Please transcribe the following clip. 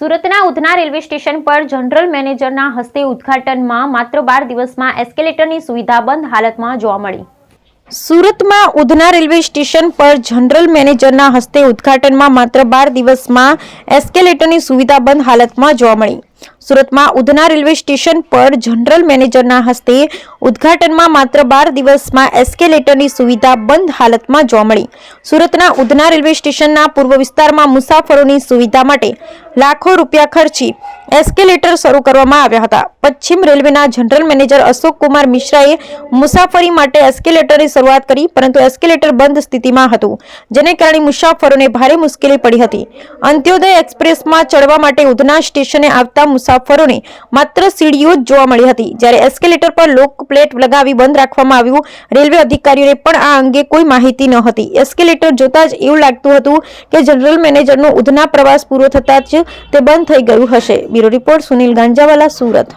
સુરતના Udhna railway station પર general મેનેજરના હસ્તે ઉદ્ઘાટનમાં માત્ર 12 દિવસમાં એસ્કેલેટરની સુવિધા બંધ હાલતમાં જોવા મળી। સુરતમાં ઉધના રેલવે સ્ટેશન પર જનરલ મેનેજરના હસ્તે ઉદ્ઘાટનમાં માત્ર 12 દિવસમાં એસ્કેલેટરની સુવિધા બંધ હાલતમાં જોવા મળી। સુરતમાં ઉધના રેલવે સ્ટેશન પર જનરલ મેનેજરના હસ્તે ઉદ્ઘાટનમાં માત્ર 12 દિવસમાં એસ્કેલેટરની સુવિધા બંધ હાલતમાં જોવા મળી। સુરતના ઉધના રેલવે સ્ટેશનના પૂર્વ વિસ્તારમાં મુસાફરોની સુવિધા માટે લાખો રૂપિયા ખર્ચી એસ્કેલેટર શરૂ કરવામાં આવ્યા હતા। પશ્ચિમ રેલવેના જનરલ મેનેજર અશોક કુમાર મિશ્રાએ મુસાફરી માટે એસ્કેલેટરની શરૂઆત કરી, પરંતુ એસ્કેલેટર બંધ સ્થિતિમાં હતું, જેને કારણે મુસાફરોને ભારે મુશ્કેલી પડી હતી। અંત્યોદય એક્સપ્રેસમાં ચડવા માટે ઉધના સ્ટેશને આવતા મુસાફરોને માત્ર સીડીઓ જ જોવા મળી હતી, જ્યારે એસ્કેલેટર પર લોક પ્લેટ લગાવી બંધ રાખવામાં આવ્યું। રેલવે અધિકારીઓને પણ આ અંગે કોઈ માહિતી ન હતી। એસ્કેલેટર જોતા જ એવું લાગતું હતું કે જનરલ મેનેજરનો ઉધના પ્રવાસ પૂરો થતાં જ તે બંધ થઈ ગયું હશે। Bureau report Sunil Ganjawala, Surat.